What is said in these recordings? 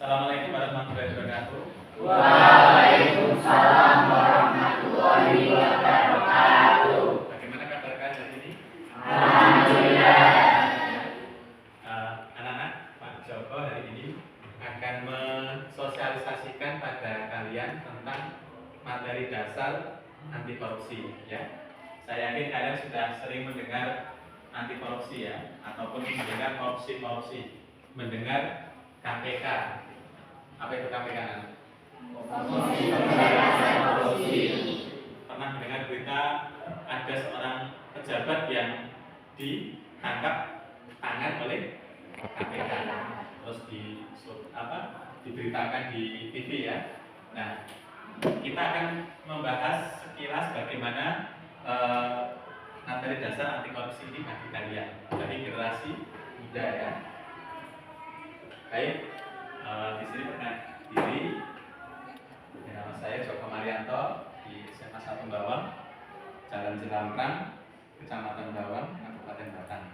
Assalamualaikum warahmatullahi wabarakatuh. Waalaikumsalam warahmatullahi wabarakatuh. Bagaimana kabar kalian hari ini? Alhamdulillah. Anak-anak, Pak Joko hari ini akan mensosialisasikan pada kalian tentang materi dasar anti korupsi, ya. Saya yakin kalian sudah sering mendengar anti korupsi ya, ataupun mendengar korupsi, mendengar KPK. Apa itu KPK? Komisi Pemberantasan Korupsi. Pernah mendengar berita ada seorang pejabat yang ditangkap tangan oleh KPK, terus diberitakan di TV ya. Nah, kita akan membahas sekilas bagaimana materi dasar anti korupsi ini bagi kalian dari generasi muda ya. Baik, di sini perkenalkan diri. Nama saya Joko Marianto di SMA 1 Bawang, Jalan Jelamprang, Kecamatan Bawang, Kabupaten Batang.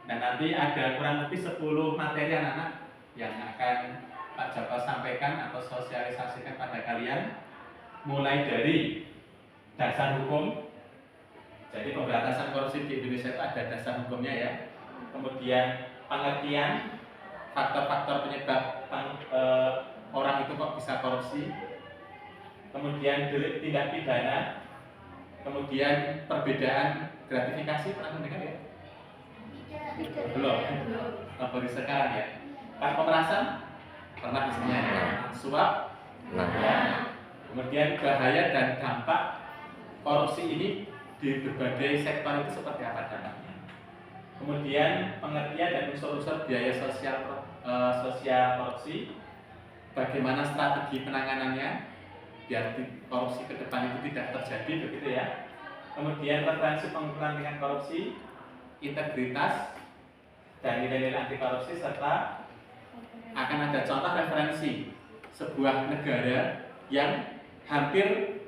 Dan nanti ada kurang lebih 10 materi anak-anak yang akan Pak Joko sampaikan atau sosialisasikan pada kalian, mulai dari dasar hukum. Jadi pemberantasan korupsi di Indonesia itu ada dasar hukumnya ya. Kemudian pengertian faktor-faktor penyebab orang itu kok bisa korupsi. Kemudian delik tindak pidana. Kemudian perbedaan gratifikasi, pernah mendengar ya? Belum. Baru sekarang ya. Pas pemerasan pernah misalnya ya. Suap. Kemudian bahaya dan dampak korupsi ini di berbagai sektor itu seperti apa dampaknya. Kemudian pengertian dan unsur-unsur biaya sosial korupsi, bagaimana strategi penanganannya biar korupsi ke depan itu tidak terjadi, begitu ya. Kemudian referensi pengukuran korupsi, integritas dan nilai-nilai anti korupsi, serta akan ada contoh referensi sebuah negara yang hampir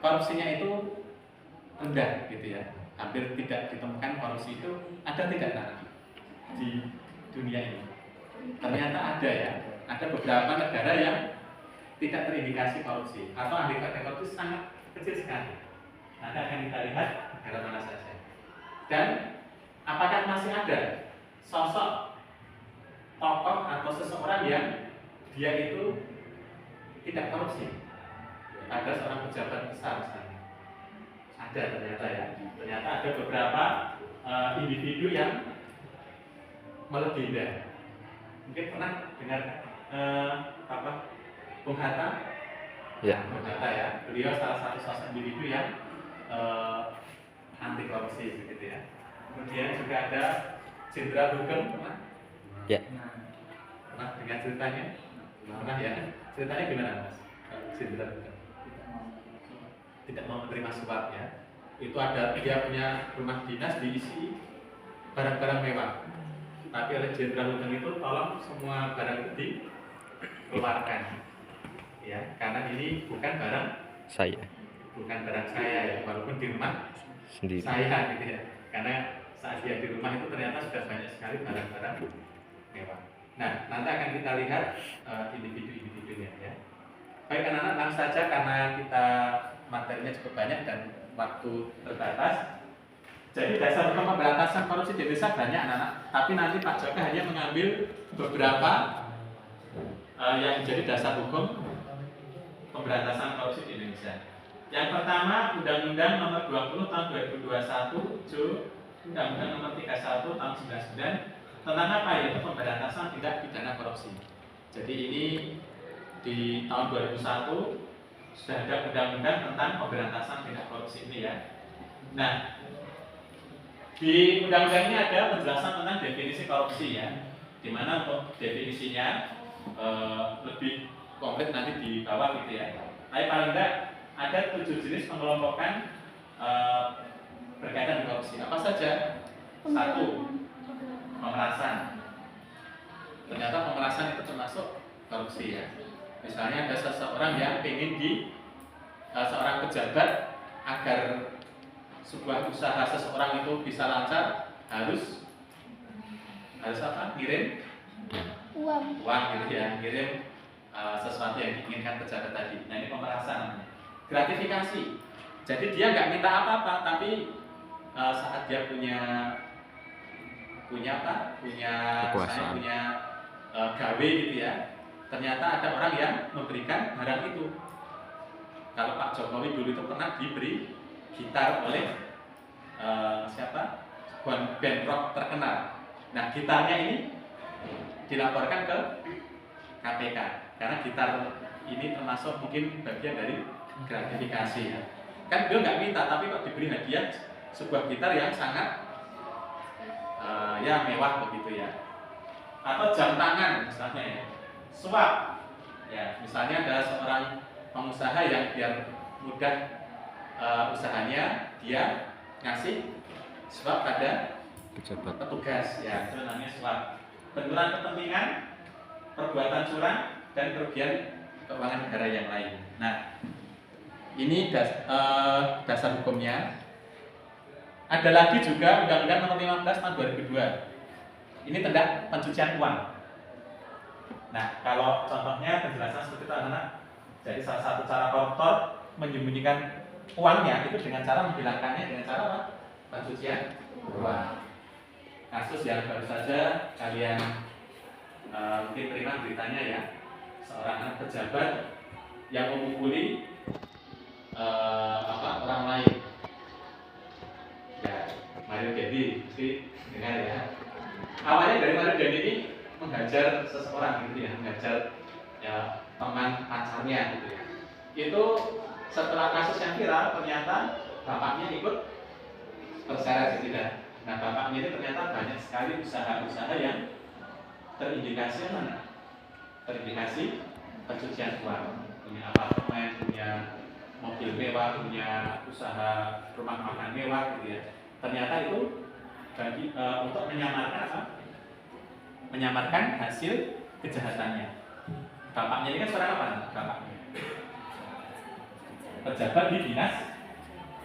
korupsinya itu rendah gitu ya, hampir tidak ditemukan korupsi itu ada tidak nanti di dunia ini. Ternyata ada ya, ada beberapa negara yang tidak terindikasi korupsi atau indikasi korupsi sangat kecil sekali. Nanti akan kita lihat negara mana saja. Dan apakah masih ada sosok tokoh atau seseorang yang dia itu tidak korupsi? Ada seorang pejabat besar misalnya. Ada ternyata ya. Ternyata ada beberapa individu yang melegenda. Mungkin pernah dengar Bung Hatta? Ya. Bung Hatta ya. Beliau salah satu sosok individu yang anti korupsi begitu ya. Kemudian juga ada Jenderal Hukum, pernah? Ya. Pernah dengar ceritanya? Pernah ya. Ceritanya gimana Mas? Jenderal Hukum tidak mau menerima suap ya. Itu ada, dia punya rumah dinas diisi barang-barang mewah. Tapi oleh Jenderal Hukum itu tolong semua barang itu dikeluarkan. Ya, karena ini bukan barang Saya saya ya, walaupun di rumah sendiri. saya gitu ya. Karena saat dia di rumah itu ternyata sudah banyak sekali barang-barang mewah. Nah, nanti akan kita lihat individu-individunya ya. Baik anak-anak, langsung saja karena kita materinya cukup banyak dan waktu terbatas. Jadi dasar hukum pemberantasan korupsi di Indonesia banyak anak-anak, tapi nanti Pak Joko hanya mengambil beberapa yang menjadi dasar hukum pemberantasan korupsi di Indonesia. Yang pertama, Undang-Undang Nomor 20 Tahun 2021, Undang-Undang Nomor 31 Tahun 99 tentang apa ya? Pemberantasan tindak pidana korupsi. Jadi ini di tahun 2001 sudah ada undang-undang tentang pemberantasan tindak korupsi ini ya. Nah, di undang-undang ini ada penjelasan tentang definisi korupsi ya, di mana untuk definisinya lebih komplit nanti di bawah gitu ya. Tapi paling tidak ada 7 jenis pengelompokan berkaitan dengan korupsi. Apa saja? 1. Pemerasan. Ternyata pemerasan itu termasuk korupsi ya. Misalnya ada seseorang yang ingin seorang pejabat agar sebuah usaha seseorang itu bisa lancar harus apa? Kirim uang gitu ya, kirim sesuatu yang diinginkan pejabat tadi. Nah, ini pemerasan namanya. Gratifikasi. Jadi dia nggak minta apa-apa, tapi saat dia punya apa? Punya Kekuasaan. punya gawe gitu ya. Ternyata ada orang yang memberikan barang itu. Kalau Pak Jokowi dulu itu pernah diberi gitar oleh siapa? Band rock terkenal. Nah, gitarnya ini dilaporkan ke KPK karena gitar ini termasuk mungkin bagian dari gratifikasi ya. Kan dia nggak minta tapi kok diberi hadiah sebuah gitar yang sangat ya mewah begitu ya. Atau jam tangan misalnya ya. Suap. Ya, misalnya ada seorang pengusaha yang biar mudah usahanya, dia ngasih suap pada Pejabat. petugas ya, itu namanya suap. Benturan kepentingan, perbuatan curang, dan kerugian keuangan negara yang lain. Nah, ini dasar hukumnya. Ada lagi juga Undang-Undang Nomor 15 Tahun 2002. Ini tentang pencucian uang. Nah, kalau contohnya penjelasan seperti itu anak-anak. Jadi salah satu cara koruptor menyembunyikan uangnya itu dengan cara menghilangkannya dengan cara apa? Pencucian uang. Kasus yang baru saja kalian mungkin terima beritanya ya, seorang anak pejabat yang memukuli orang lain. Ya, Mario Dendi, mesti dengar ya. Awalnya dari Mario Dendi ini menghajar seseorang gitu ya, menghajar ya teman pacarnya gitu ya. Itu setelah kasus yang viral ternyata bapaknya ikut terseret gitu ya. Nah, bapaknya ini ternyata banyak sekali usaha-usaha yang terindikasi mana? Terindikasi pencucian uang. Punya apartemen, punya mobil mewah, punya usaha rumah makan mewah gitu ya. Ternyata itu untuk menyamarkan apa? Menyamarkan hasil kejahatannya. Bapaknya ini kan seorang apa? Bapaknya pejabat di dinas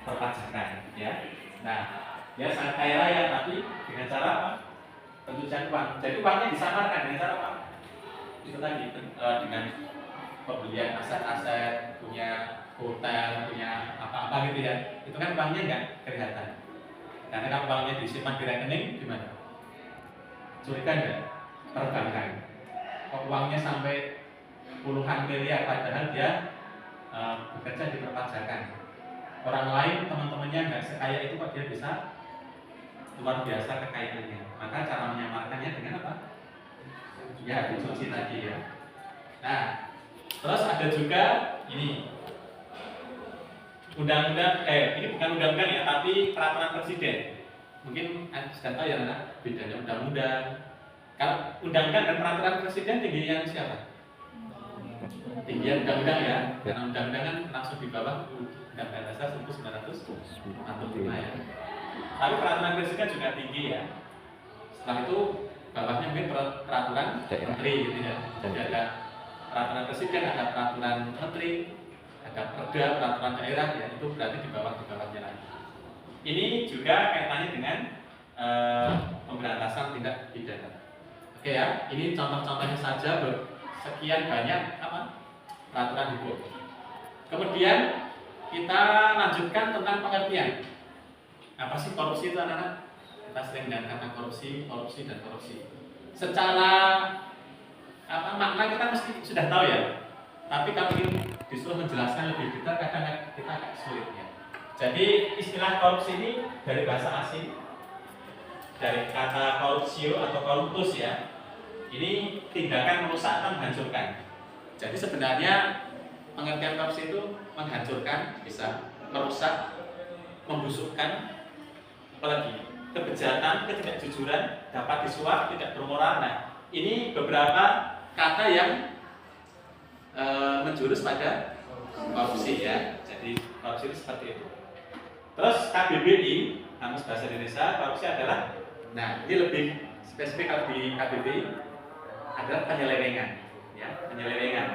perpajakan ya. Nah, dia sangat kaya raya tapi dengan cara apa? Pencucian uang. Jadi uangnya disamarkan dengan cara apa? Itu tadi dengan pembelian aset-aset, punya hotel, punya apa-apa gitu ya. Itu kan uangnya nggak kelihatan. Karena kalau uangnya disimpan di rekening gimana? Curiga nggak? Perbankan. Kok uangnya sampai puluhan miliar padahal dia bekerja di perpajakan. Orang lain teman-temannya nggak sekaya itu kok dia bisa luar biasa kekayaannya. Maka cara menyamarkannya dengan apa? Ya dicuci tadi ya. Nah, terus ada juga ini undang-undang ini bukan undang-undang ya, tapi peraturan presiden. Mungkin sudah tahu ya anak bedanya undang-undang. Kalau undang-undang dan peraturan presiden tingginya siapa? Tinggian undang-undang ya. Karena undang-undang kan langsung di bawah Undang-Undang Dasar 1945 ya. Tapi peraturan presiden juga tinggi ya. Setelah itu bawahnya mungkin peraturan menteri gitu ya. Jadi ada peraturan presiden, ada peraturan menteri, ada perda, peraturan daerah ya, itu berarti di bawahnya lagi. Ini juga kaitannya dengan pemberantasan tindak pidana. Oke ya, ini contoh-contohnya saja sekian banyak peraturan hukum. Kemudian kita lanjutkan tentang pengertian. Apa sih korupsi itu anak-anak? Kita sering dengar kata korupsi dan korupsi. Secara makna kita mesti sudah tahu ya. Tapi kalau ingin disuruh menjelaskan lebih detail kadang kita agak sulit ya. Jadi istilah korupsi ini dari bahasa asing, dari kata corruptio atau corruptus ya. Ini tindakan merusak atau menghancurkan. Jadi sebenarnya pengertian korupsi itu menghancurkan, bisa merusak, membusukkan, apalagi kejahatan, ketidakjujuran, dapat disuap, tidak bermoral. Nah, ini beberapa kata yang menjurus pada korupsi ya. Jadi korupsi itu seperti itu. Terus KBBI, Kamus Bahasa Indonesia, korupsi adalah, nah ini lebih spesifik kalau di KBBI adalah penyelewengan, ya penyelewengan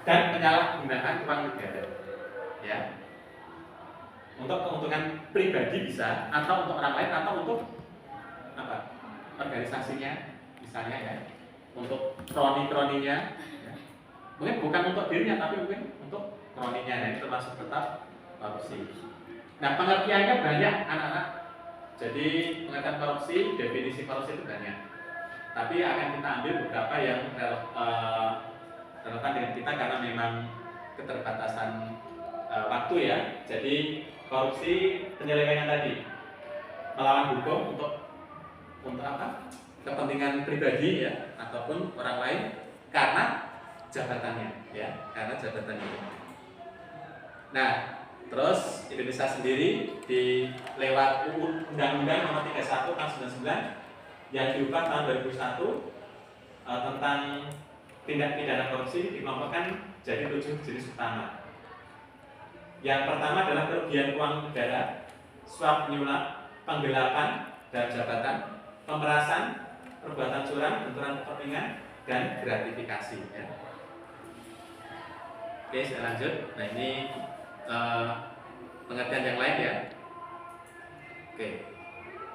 dan penyalahgunaan uang negara, ya untuk keuntungan pribadi bisa, atau untuk orang lain, atau untuk apa organisasinya misalnya ya. untuk kroni-kroninya, ya. Mungkin bukan untuk dirinya, tapi mungkin untuk kroninya, ya. Itu termasuk tetap korupsi. Nah, pengertiannya banyak anak-anak. Jadi pengertian korupsi, definisi korupsi itu banyak. Tapi akan kita ambil beberapa yang relevan dengan kita karena memang keterbatasan waktu ya. Jadi korupsi penyelewengan tadi, melawan hukum untuk apa? Kepentingan pribadi ya ataupun orang lain karena jabatannya ya, karena jabatannya. Nah, terus Indonesia sendiri di lewat Undang-Undang Nomor 31 Tahun 99 yang diubah tahun 2001 tentang tindak pidana korupsi dikelompokkan jadi 7 jenis utama. Yang pertama adalah kerugian uang negara, suap menyuap, penggelapan dan jabatan, pemerasan, perbuatan curang, benturan kepentingan, dan gratifikasi. Ya. Oke, saya lanjut. Nah ini pengertian yang lain ya. Oke.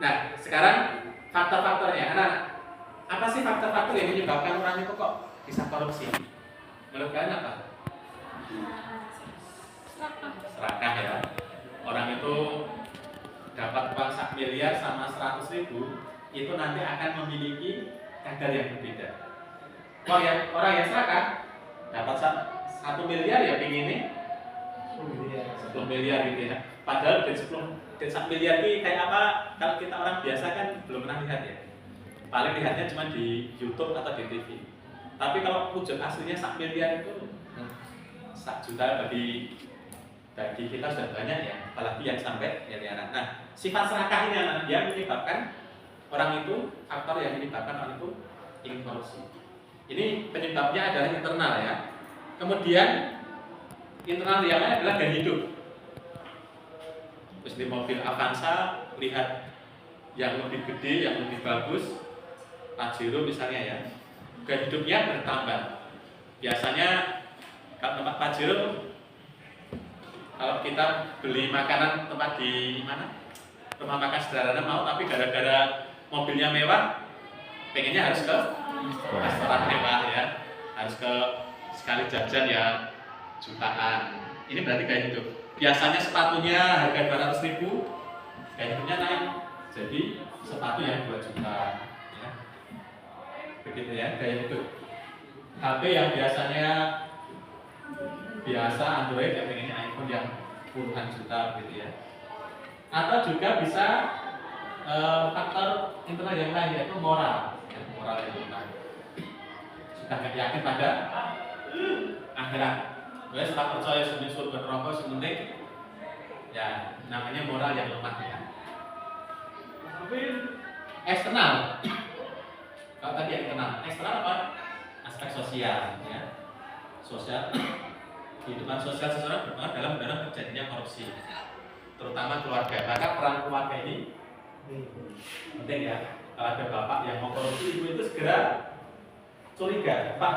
Nah sekarang faktor-faktornya. Anak, apa sih faktor-faktor yang menyebabkan orang itu kok bisa korupsi? Menurut kalian apa? Serakah ya. Orang itu dapat uang 1 miliar sama 100.000 itu nanti akan memiliki kadar yang berbeda. Orang yang serakah dapat 1 miliar ya pinginnya 10 miliar gitu ya. Padahal dari 1 miliar ini kayak apa? Kalau kita orang biasa kan belum pernah lihat ya. Paling lihatnya cuma di YouTube atau di TV. Tapi kalau wujud aslinya 1 miliar itu 1 juta bagi kita sudah banyak ya, apalagi yang sampai miliaran. Nah, sifat serakah ini yang menyebabkan orang itu, faktor yang menyebabkan orang itu ingin korupsi. Ini penyebabnya adalah internal ya. Kemudian internal yang lain adalah gaya hidup. Terus di mobil Avanza lihat yang lebih gede, yang lebih bagus, Pajero misalnya ya, gaya hidupnya bertambah. Biasanya kalau tempat Pajero, kalau kita beli makanan tempat di mana, rumah makan sederhana mau, tapi gara-gara mobilnya mewah, pengennya harus ke restoran mewah ya, harus ke sekali jajan ya jutaan. Ini berarti gaya hidup. Biasanya sepatunya harga 200.000, gaya hidupnya naik jadi sepatu yang 2 juta. Ya. Begitu ya gaya hidup. HP yang biasanya biasa Android ya pengennya iPhone yang puluhan juta gitu ya. Atau juga bisa faktor internal yang lain yaitu moral ya, moral yang lemah. Sudah nggak yakin pada akhirat. Gue sudah percaya sebenarnya surga neraka sebenarnya ya namanya moral yang lemah ya. Eksternal. Kalau tadi eksternal apa? Aspek sosial ya. Sosial kehidupan sosial seseorang berpengaruh dalam terjadinya korupsi, terutama keluarga. Maka peran keluarga ini penting ya. Kalau ada bapak yang mau korupsi, ibu itu segera curiga, Pak,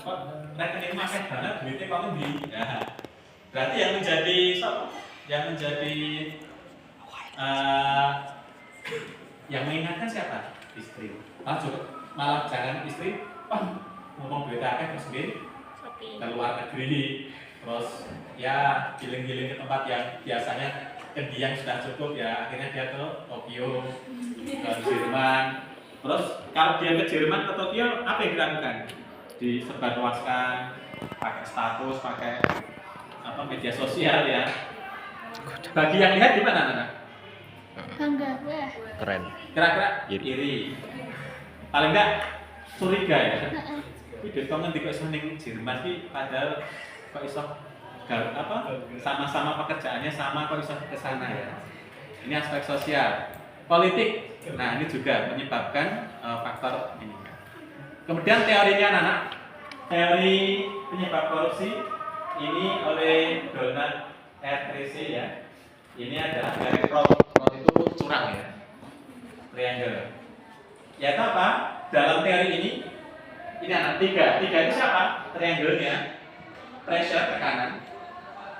kok rekening makan dana duitnya kamu di? Ya. Berarti yang menjadi yang mengingatkan siapa? Istri. Malah jangan istri, ngomong duit akeh terus ke luar negeri, terus ya giling-giling ke tempat yang biasanya yang sudah cukup ya, akhirnya dia ke Tokyo, ke Jerman. Terus kalau dia ke Jerman, ke Tokyo, apa yang dilakukan? Disebarluaskan, pakai status, pakai media sosial ya. Bagi yang lihat gimana anak? Bangga. Keren. Kira-kira iri. Paling enggak curiga ya. Tapi kok nanti kok iso ning Jerman iki padahal kok iso sama-sama pekerjaannya sama kok iso ke sana ya. Ini aspek sosial. Politik. Nah, ini juga menyebabkan faktor ini. Kemudian teorinya anak, teori penyebab korupsi ini oleh Donald R. Tracy ya. Ini adalah dari rod itu curang ya. Triangle. Yaitu apa? Dalam teori ini anak tiga itu siapa? Triangle-nya, pressure tekanan,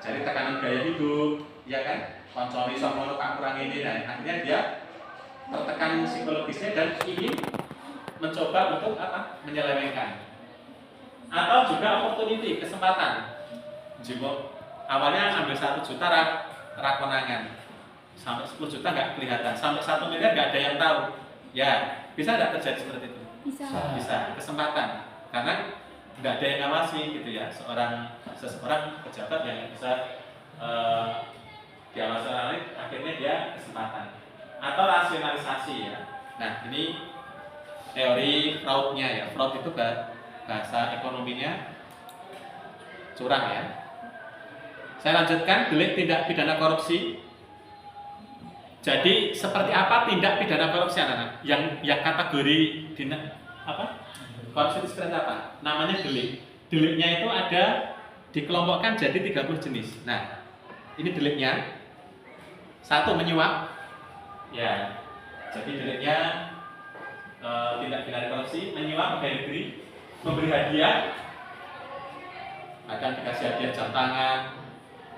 jadi tekanan gaya hidup, ya kan? Konconi sama lo kurang ini, dan akhirnya dia tertekan psikologisnya dan ingin mencoba untuk apa? Menyelewengkan. Atau juga opportunity, kesempatan. Jika awalnya ambil 1 juta rakonangan, sampai 10 juta nggak kelihatan, sampai 1 miliar nggak ada yang tahu. Ya, bisa nggak terjadi seperti itu? Bisa. Kesempatan. Karena nggak ada yang ngawasi gitu ya. Seseorang pejabat yang bisa diawasi orang lain, akhirnya dia kesempatan. Atau rasionalisasi ya. Nah, ini teori fraudnya ya. Fraud itu bahasa ekonominya curang ya. Saya lanjutkan, delik tindak pidana korupsi. Jadi seperti apa tindak pidana korupsi anak-anak? Yang kategori korupsi itu seperti apa? Namanya delik. Deliknya itu ada dikelompokkan jadi 30 jenis. Nah, ini deliknya. 1, menyuap. Ya. Jadi deliknya tindak pidana korupsi, menyuap pegawai negeri, memberi hadiah, akan dikasih hadiah jam tangan.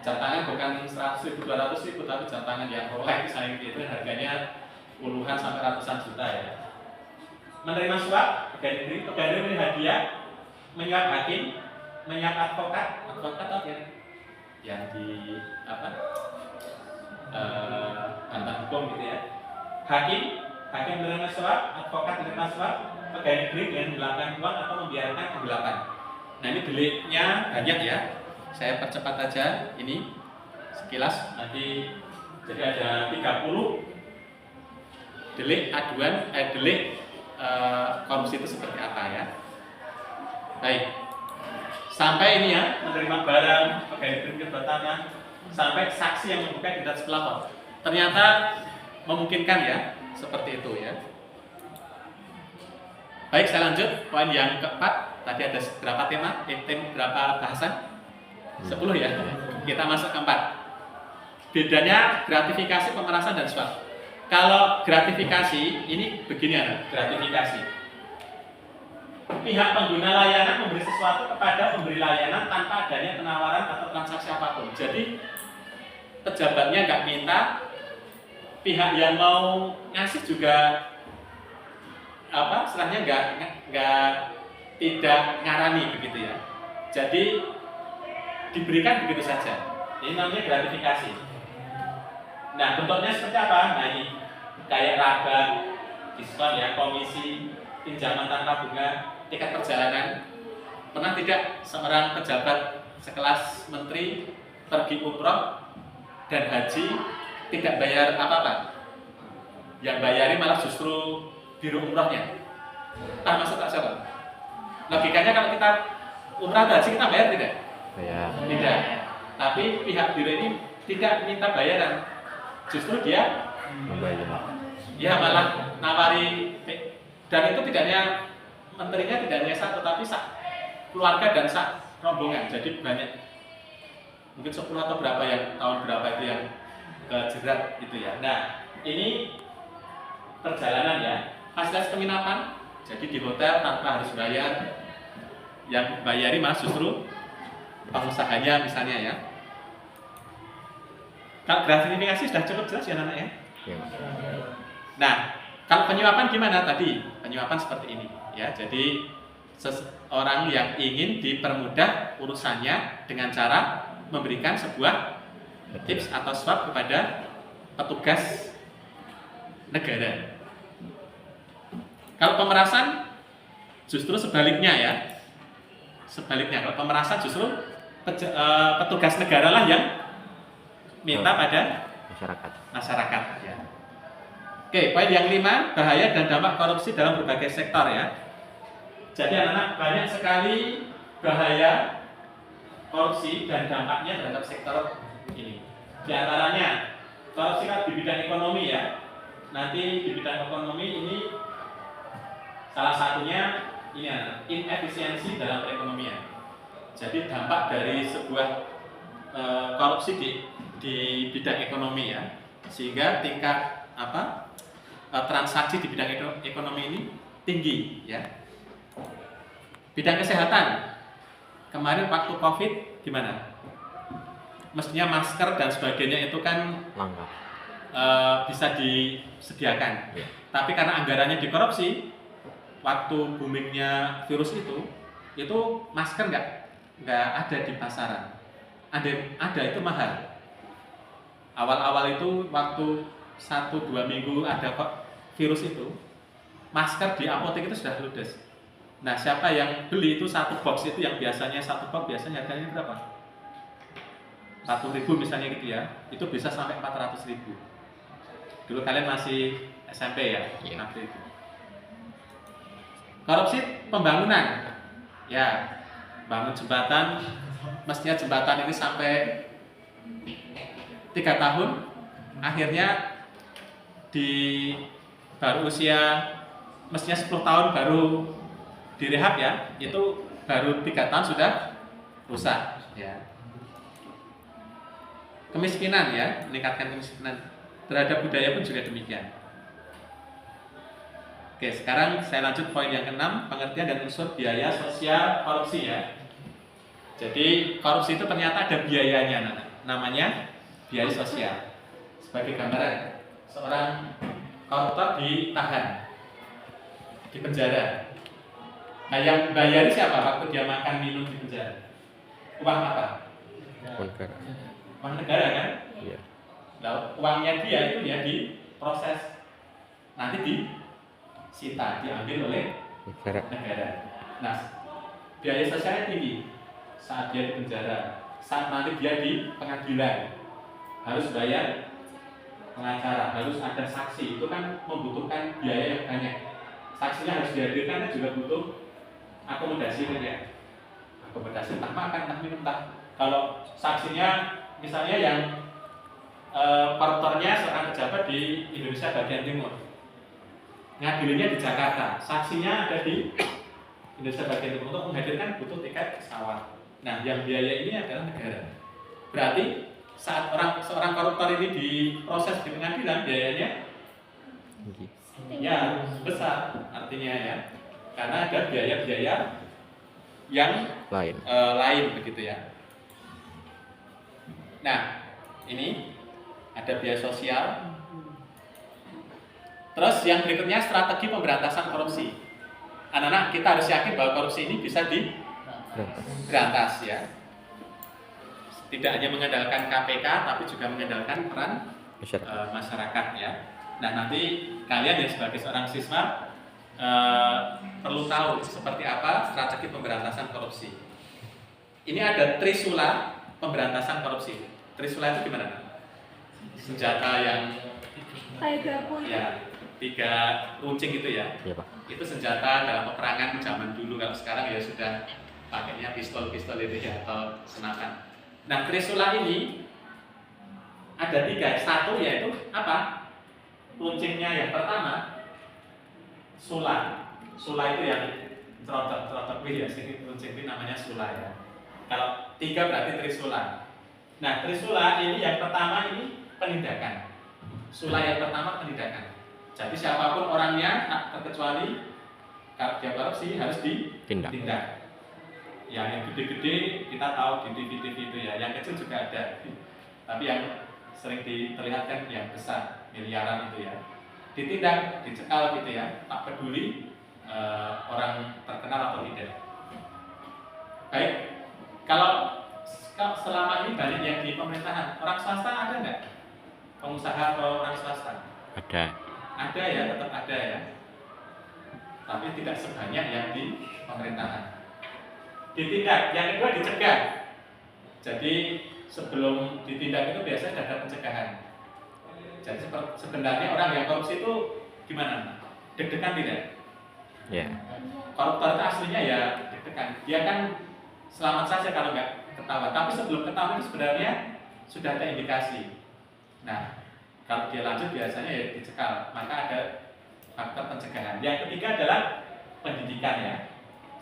Jam tangan bukan 100.000, 200.000, tapi jam tangan yang Rolex misalnya itu harganya puluhan sampai ratusan juta ya. Menerima suap, pegawai negeri memberi hadiah, menyuap hakim, menyuap advokat apa ya? Yang di bantuan hukum gitu ya. Hakim menerima suap, advokat menerima suap, pegawai negeri dengan menghilangkan uang atau membiarkan kegelapan. Nah, ini deliknya banyak ya. Saya percepat aja ini sekilas nanti. Jadi ada 30 delik aduan, delik korupsi itu seperti apa ya. Baik, sampai ini ya, menerima barang, pegawai negeri tanah, sampai saksi yang membuka identitas pelapor. Ternyata memungkinkan ya, seperti itu ya. Baik, saya lanjut poin yang keempat. Tadi ada berapa tema? Berapa bahasan? 10 ya. Kita masuk ke 4. Bedanya gratifikasi, pemerasan dan suap. Kalau gratifikasi ini begini ya, gratifikasi. Pihak pengguna layanan memberi sesuatu kepada pemberi layanan tanpa adanya penawaran atau transaksi apapun. Jadi pejabatnya nggak minta, pihak yang mau ngasih juga istilahnya tidak ngarani begitu ya. Jadi diberikan begitu saja. Ini namanya gratifikasi. Nah, bentuknya seperti apa? Nah, ini kayak raba, diskon ya, komisi, pinjaman tanpa bunga, tiket perjalanan. Pernah tidak seorang pejabat sekelas menteri pergi umroh dan haji tidak bayar apa-apa? Yang bayari malah justru biro umrohnya. Masuk tak siapa? Logikanya kalau kita umrah haji kita bayar tidak? Tidak. Tapi pihak biro ini tidak minta bayaran, justru dia membayar. Ya malah nawari, dan itu tidak hanya menterinya, tidak hanya satu, tapi keluarga dan rombongan. Jadi banyak, mungkin 10 atau berapa yang tahun berapa itu yang kejerat gitu ya. Nah, ini perjalanan ya, fasilitas penginapan. Jadi di hotel tanpa harus bayar, yang bayari malah justru pengusahanya misalnya ya. Kalau gratifikasi sudah cukup jelas ya anak ya. Nah, kalau penyuapan gimana tadi? Penyuapan seperti ini ya. Jadi seseorang yang ingin dipermudah urusannya dengan cara memberikan sebuah tips atau suap kepada petugas negara. Kalau pemerasan justru sebaliknya ya. Sebaliknya, kalau pemerasan justru petugas negara lah yang minta pada masyarakat ya. Oke, poin yang 5, bahaya dan dampak korupsi dalam berbagai sektor ya. Jadi anak-anak, banyak sekali bahaya korupsi dan dampaknya terhadap sektor ini. Di antaranya korupsi di bidang ekonomi ya. Nanti di bidang ekonomi ini salah satunya ini inefisiensi dalam perekonomian. Jadi dampak dari sebuah korupsi di bidang ekonomi ya, sehingga tingkat transaksi di bidang ekonomi ini tinggi ya. Bidang kesehatan, kemarin waktu COVID gimana? Mestinya masker dan sebagainya itu kan bisa disediakan, tapi karena anggarannya dikorupsi, waktu boomingnya virus itu masker nggak ada di pasaran. Ada itu mahal. Awal-awal itu waktu 1-2 minggu ada kok virus itu, masker di apotek itu sudah ludes. Nah, siapa yang beli itu satu box itu yang biasanya satu box biasanya harganya berapa? 1.000 misalnya gitu ya, itu bisa sampai 400.000. Dulu kalian masih SMP ya, waktu itu. Korupsi pembangunan, ya, bangun jembatan, mestinya jembatan ini sampai 3 tahun, akhirnya baru usia mestinya 10 tahun baru direhab ya, itu baru 3 tahun sudah rusak ya. Kemiskinan ya, meningkatkan kemiskinan terhadap budaya pun juga demikian. Oke, sekarang saya lanjut poin yang ke-6, pengertian dan unsur biaya sosial korupsi ya. Jadi korupsi itu ternyata ada biayanya, namanya biaya sosial. Sebagai gambaran, seorang koruptor ditahan, di penjara. Nah, yang bayar siapa waktu dia makan minum di penjara? Uang apa? Uang negara. Uang negara kan? Iya. Nah, uangnya dia itu ya diproses, nanti disita, diambil oleh negara. Nah, biaya sosialnya tinggi saat dia di penjara, saat nanti dia di pengadilan harus bayar pengacara, harus ada saksi, itu kan membutuhkan biaya yang banyak. Saksinya harus dihadirkan, juga butuh akomodasi kan ya, akomodasi entah makan, entah minum, entah. Kalau saksinya misalnya yang koruptornya seorang pejabat di Indonesia bagian timur, ngadilinnya di Jakarta, saksinya ada di Indonesia bagian timur, untuk menghadirkan butuh tiket pesawat. Nah, yang biaya ini adalah negara. Berarti saat seorang koruptor ini diproses di pengadilan, biayanya ya besar, artinya ya, karena ada biaya-biaya yang lain begitu ya. Nah, ini ada biaya sosial. Terus yang berikutnya strategi pemberantasan korupsi. Anak-anak, kita harus yakin bahwa korupsi ini bisa diberantas ya. Tidak hanya mengandalkan KPK, tapi juga mengandalkan peran masyarakat ya. Nah, nanti kalian yang sebagai seorang siswa perlu tahu seperti apa strategi pemberantasan korupsi. Ini ada trisula pemberantasan korupsi. Trisula itu gimana? Senjata yang ya 3 runcing itu ya. Iya, Pak. Itu senjata dalam peperangan zaman dulu. Kalau sekarang ya sudah pakainya pistol-pistol itu ya, atau senapan. Nah, trisula ini ada 3. Satu yaitu apa? Runcingnya yang pertama sula. Sula itu yang cerotok ya, sini runcing ini namanya sula ya. Kalau 3 berarti trisula. Nah, trisula ini yang pertama ini penindakan. Sula yang pertama penindakan. Jadi siapapun orangnya, terkecuali kalau dia korupsi harus ditindak. Ya, yang gede-gede kita tahu di TV-TV itu ya, yang kecil juga ada. Tapi yang sering diperlihatkan yang besar, miliaran itu ya. Ditindak, dicekal gitu ya, tak peduli orang terkenal atau tidak. Baik, kalau selama ini banyak yang di pemerintahan, orang swasta ada nggak? Pengusaha atau orang swasta? Ada ya, tetap ada ya. Tapi tidak sebanyak yang di pemerintahan. Ditindak, yang kedua dicegah. Jadi sebelum ditindak itu biasanya ada pencegahan. Jadi sebenarnya orang yang korupsi itu gimana? Deg-degan tidak? Ya. Koruptor itu aslinya ya deg-degan. Dia kan selamat saja kalau nggak ketahuan. Tapi sebelum ketahuan itu sebenarnya sudah ada indikasi. Nah, kalau dia lanjut biasanya ya dicekal. Maka ada faktor pencegahan. Yang ketiga adalah pendidikan ya.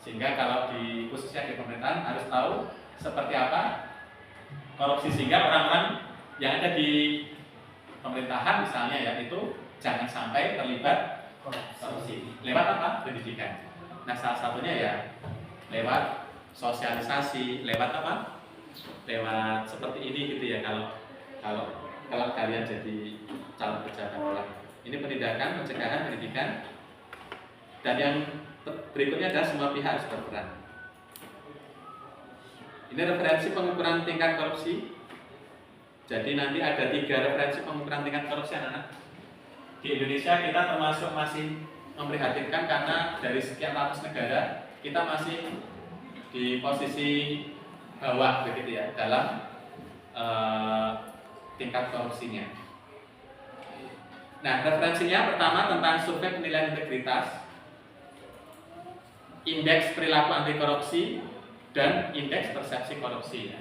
Sehingga kalau khususnya di pemerintahan harus tahu seperti apa korupsi, sehingga orang-orang yang ada di pemerintahan misalnya ya itu jangan sampai terlibat korupsi. Lewat apa? Pendidikan. Nah, salah satunya ya lewat sosialisasi, lewat apa? Lewat seperti ini gitu ya, kalau kalian jadi calon pejabat. Ini pendidikan, pencegahan, pendidikan. Dan yang Berikutnya adalah semua pihak harus berperan. Ini referensi pengukuran tingkat korupsi. Jadi nanti ada 3 referensi pengukuran tingkat korupsi anak-anak. Di Indonesia kita termasuk masih memprihatinkan karena dari sekian ratus negara kita masih di posisi bawah begitu ya dalam tingkat korupsinya. Nah, referensinya pertama tentang survei penilaian integritas, indeks perilaku anti korupsi, dan indeks persepsi korupsi ya.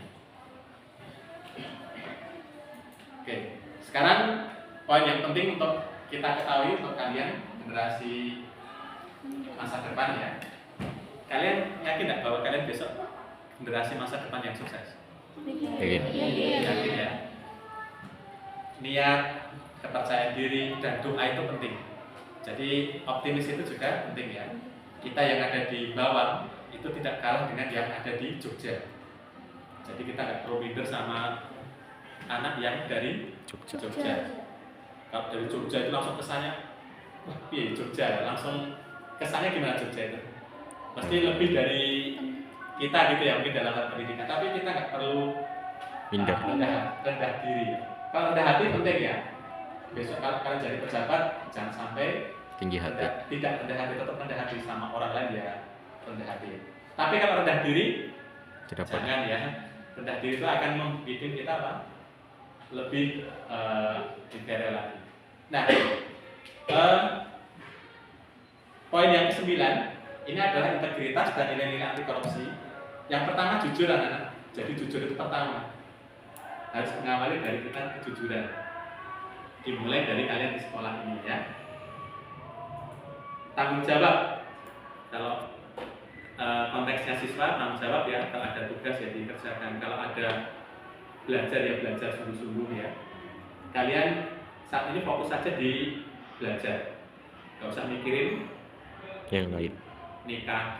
Oke, sekarang poin yang penting untuk kita ketahui untuk kalian generasi masa depan ya. Kalian yakin tidak bahwa kalian besok generasi masa depan yang sukses? Yakin ya. Niat, kepercayaan diri, dan doa itu penting. Jadi optimis itu juga penting ya. Kita yang ada di bawah itu tidak kalah dengan yang ada di Jogja. Jadi kita nggak perlu minder sama anak yang dari Jogja. Kalau dari Jogja itu langsung kesannya, wah iya Jogja, langsung kesannya gimana Jogja itu? Pasti lebih dari kita gitu ya mungkin dalam hal pendidikan. Tapi kita nggak perlu Minder. rendah diri. Kalau rendah hati penting ya. Besok kalau kalian jadi pejabat jangan sampai Tinggi hati. tidak rendah hati, tetap rendah hati sama orang lain ya rendah hati. Tapi kalau rendah diri Tidak apa. jangan ya. Rendah diri itu akan membuat kita apa? Lebih inferior lagi. Nah, poin yang ke-9 ini adalah integritas dan nilai-nilai anti korupsi. Yang pertama jujur anak-anak. Jadi jujur itu pertama harus mengawali dari kita kejujuran. Dimulai dari kalian di sekolah ini ya. Tanggung jawab. Kalau konteksnya siswa tanggung jawab ya. Kalau ada tugas ya dikerjakan. Kalau ada belajar ya belajar sungguh-sungguh ya. Kalian saat ini fokus saja di belajar. Gak usah mikirin Yang lain. nikah,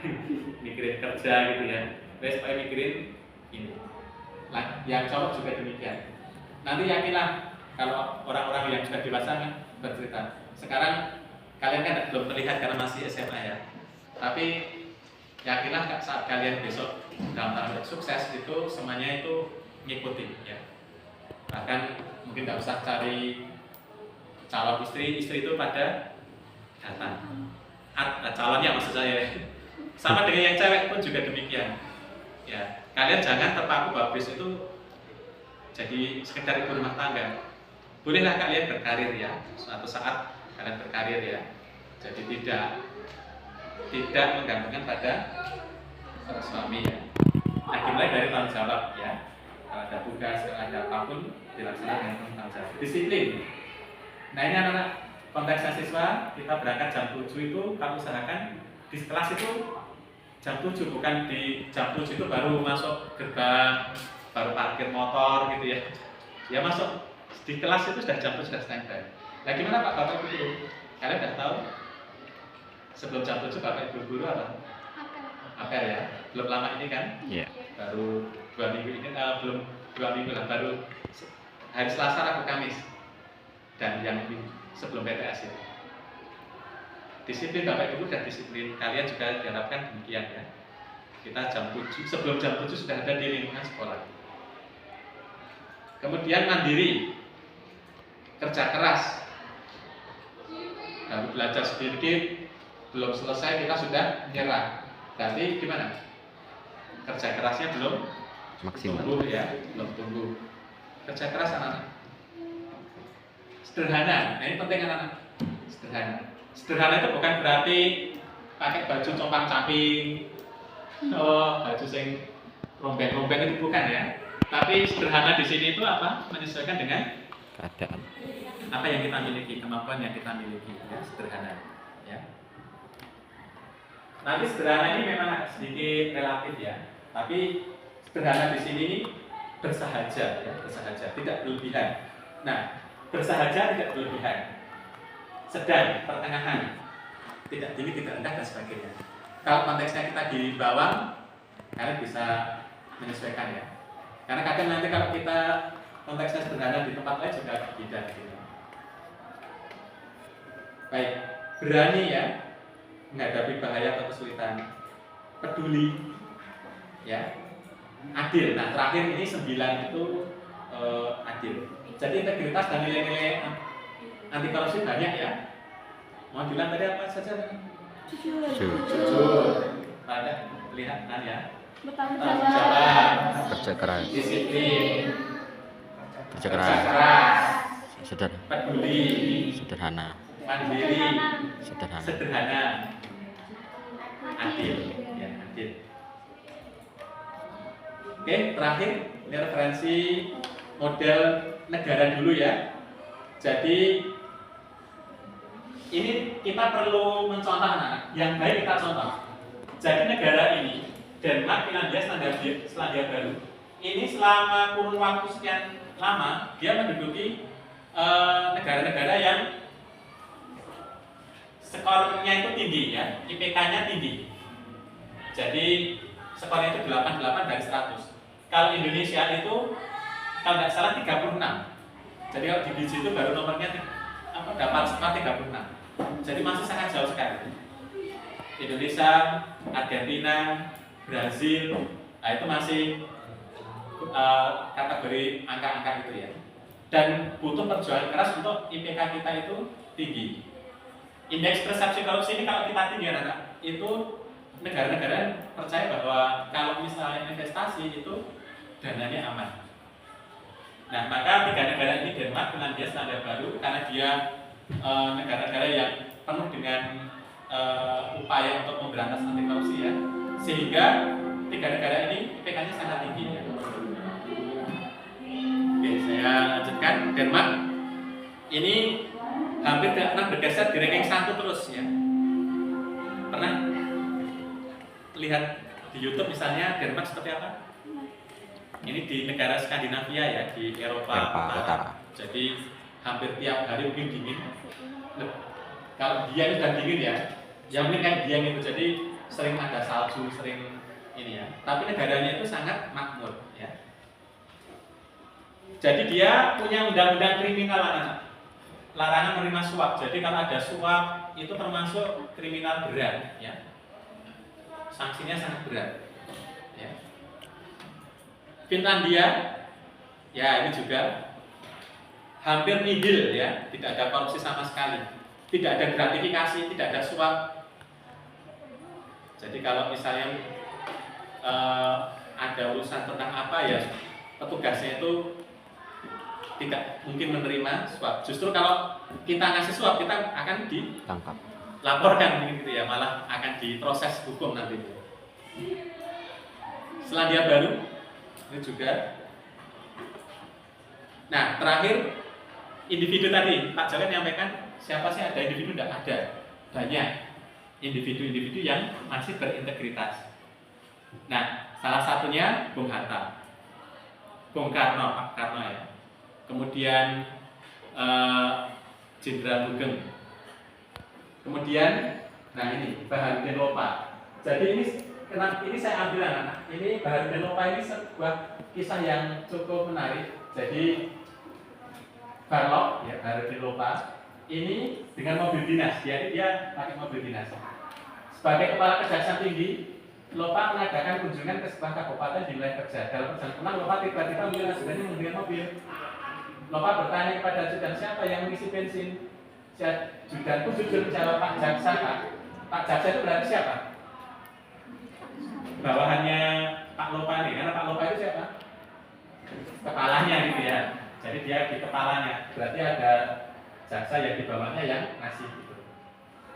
mikirin kerja gitu ya. Terus supaya mikirin ini. Nah, yang cowok juga demikian. Nanti yakinlah kalau orang-orang yang sudah dewasa bercerita. Sekarang kalian kan belum terlihat karena masih SMA ya. Tapi yakinlah saat kalian besok dalam tanda sukses itu semuanya itu ngikutin ya. Bahkan mungkin nggak usah cari calon istri itu pada datang. Calonnya maksud saya. Sama dengan yang cewek pun juga demikian. Ya, kalian jangan terpaku bahwa besok itu jadi sekedar ibu rumah tangga. Bolehlah kalian berkarir ya. Suatu saat kalian berkarir ya. Jadi tidak menggantungkan pada suami ya. Nah, dimulai dari tanggung jawab ya. Kalau ada tugas, kalau ada apapun dilaksanakan dengan tanggung jawab. Disiplin. Nah ini anak-anak konteksnya siswa kita berangkat jam 7 itu kamu usahakan di kelas itu jam 7 bukan di jam 7 itu baru masuk gerbang, baru parkir motor gitu ya. Ya masuk di kelas itu sudah jam 7 sudah standby. Nah gimana Pak Bapak Ibu guru? Kalian sudah tahu sebelum jam 7 Bapak Ibu guru apa? Apel ya. Belum lama ini kan? Iya. Baru 2 minggu ini belum 2 minggu lah baru hari Selasa Rabu Kamis dan yang sebelum PTS itu. Disiplin Bapak Ibu dan disiplin kalian juga diharapkan demikian ya. Kita jam 7 sebelum jam 7 sudah ada di lingkungan sekolah. Kemudian mandiri, kerja keras. Baru belajar sedikit, belum selesai kita sudah menyerah. Berarti gimana? Kerja kerasnya belum Maksimal. tumbuh ya, belum tumbuh. Kerja keras anak-anak. Sederhana, nah ini penting anak-anak. Sederhana. Sederhana itu bukan berarti pakai baju compang-camping, baju sing rombeng-rombeng itu bukan ya. Tapi sederhana di sini itu apa? Menyesuaikan dengan Keadaan. apa yang kita miliki, kemampuan yang kita miliki ya, sederhana ya. Nanti sederhana ini memang agak sedikit relatif ya. Tapi sederhana di sini bersahaja ya, bersahaja, tidak berlebihan. Nah, bersahaja tidak berlebihan. Sedang, pertengahan. Tidak tinggi, tidak rendah dan sebagainya. Kalau konteksnya kita di bawah, kalian bisa menyesuaikan ya. Karena kadang nanti kalau kita konteksnya sederhana di tempat lain juga berbeda gitu. Baik, berani ya. menghadapi bahaya atau kesulitan, peduli, ya, adil. Nah terakhir ini 9 itu adil. Jadi integritas dan nilai-nilai anti korupsi banyak ya. Mau bilang tadi apa saja? Jujur, pada kelihatan ya. Bertanggung Tanggung jawab. jawab, Kerja keras. disiplin, Kerja kerja keras. keras, peduli, Sederhana. mandiri, Sederhana. sederhana, adil, ya adil. Oke, terakhir ini referensi model negara dulu ya. Jadi ini kita perlu mencontoh anak yang baik kita contoh. Jadi negara ini Denmark, Finlandia, Selandia Baru ini selama kurun waktu sekian lama dia menduduki negara-negara yang skornya itu tinggi ya, IPK-nya tinggi. Jadi skornya itu 88 dari 100. Kalau Indonesia itu kalau nggak salah 36. Jadi kalau di biji itu baru nomornya dapat skor 36. Jadi masih sangat jauh sekali. Indonesia, Argentina, Brazil, nah itu masih kategori angka-angka itu ya. Dan butuh perjuangan keras untuk IPK kita itu tinggi. Indeks persepsi korupsi ini kalau kita tinggi anak, itu negara-negara percaya bahwa kalau misalnya investasi itu dananya aman. Nah maka 3 negara ini Denmark, Finlandia, Selandia Baru karena dia negara-negara yang penuh dengan upaya untuk memberantas anti korupsi ya, sehingga 3 negara ini IPK-nya sangat tinggi ya. Oke, saya lanjutkan. Denmark ini hampir tidak pernah bergeser di ranking 1 terus ya. Pernah lihat di YouTube misalnya Denmark seperti apa? Ini di negara Skandinavia ya, di Eropa Utara. Jadi hampir tiap hari mungkin dingin. Kalau Dieng sudah dingin ya, yang mungkin kayak Dieng itu jadi sering ada salju, sering ini ya. Tapi negaranya itu sangat makmur ya. Jadi dia punya undang-undang kriminal anak. Larangan menerima suap. Jadi kalau ada suap itu termasuk kriminal berat ya. Sanksinya sangat berat ya. Finlandia ya ini juga hampir nihil ya, tidak ada korupsi sama sekali, tidak ada gratifikasi, tidak ada suap. Jadi kalau misalnya ada urusan tentang apa ya, petugasnya itu tidak mungkin menerima suap. Justru kalau kita ngasih suap kita akan Tangkap. dilaporkan gitu ya, malah akan diproses hukum nanti. Selandia Baru ini juga. Nah terakhir individu tadi Pak Jalan menyampaikan siapa sih ada individu? Tidak ada, banyak individu-individu yang masih berintegritas. Nah salah satunya Bung Hatta, Bung Karno, Pak Karno ya. Kemudian Jenderal Hugeng. Kemudian nah ini Baharudin Lopa. Jadi ini saya ambil anak. Ini Baharudin Lopa ini sebuah kisah yang cukup menarik. Jadi Barlok ya, Baharudin Lopa ini dengan mobil dinas, dia pakai mobil dinas. Sebagai kepala kejaksaan tinggi, Lopa mengadakan kunjungan ke sebuah kabupaten di wilayah kerja. Dalam perjalanan pulang, Lopa tiba-tiba melihat ajudannya menggunakan mobil. Lopa bertanya kepada ajudan siapa yang mengisi bensin. Si ajudan pun jujur menjawab Pak Jaksa. Pak Jaksa itu berarti siapa? Bawahannya Pak Lopa nih, karena Pak Lopa itu siapa? Kepalanya gitu ya. Jadi dia di kepalanya. Berarti ada jaksa yang di bawahnya yang ngasih gitu.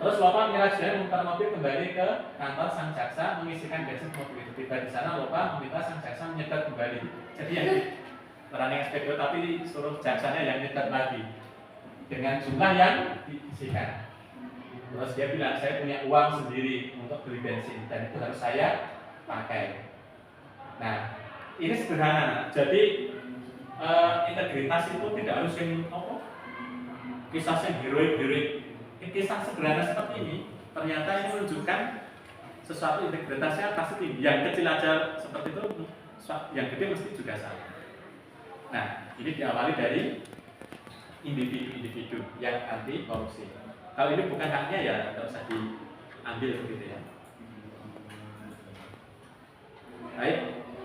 Terus Lopa mengira ajudan memutar mobil kembali ke kantor sang jaksa mengisikan bensin mobil itu. Tiba di sana Lopa meminta sang jaksa menyetor kembali. Jadi yang running SPKO tapi suruh jaksanya yang nyetor lagi dengan jumlah yang diisikan. Terus dia bilang saya punya uang sendiri untuk beli bensin dan itu harus saya pakai. Nah ini sederhana. Jadi integritas itu tidak harus yang kisah yang heroik. Kisah sederhana seperti ini ternyata ini menunjukkan sesuatu integritasnya pasti tinggi. Yang kecil aja seperti itu, yang gede mesti juga sama. Nah ini diawali dari individu-individu yang anti korupsi. Kalau ini bukan haknya ya tidak usah ambil begitu ya. Baik,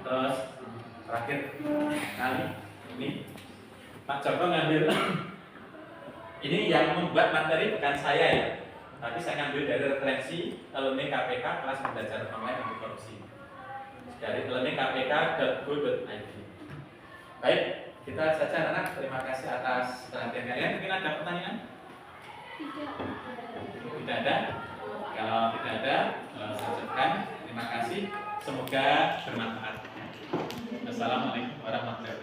terus terakhir kali ini Pak Joko ngambil ini yang membuat materi bukan saya ya, tapi saya ngambil dari referensi alumni KPK kelas belajar online anti korupsi dari alumni kpk.go.id. Baik, kita saja anak. Terima kasih atas perhatian kalian. Mungkin ada pertanyaan? Tidak ada. Kalau tidak ada, saya ucapkan terima kasih. Semoga bermanfaat. Assalamualaikum warahmatullahi wabarakatuh.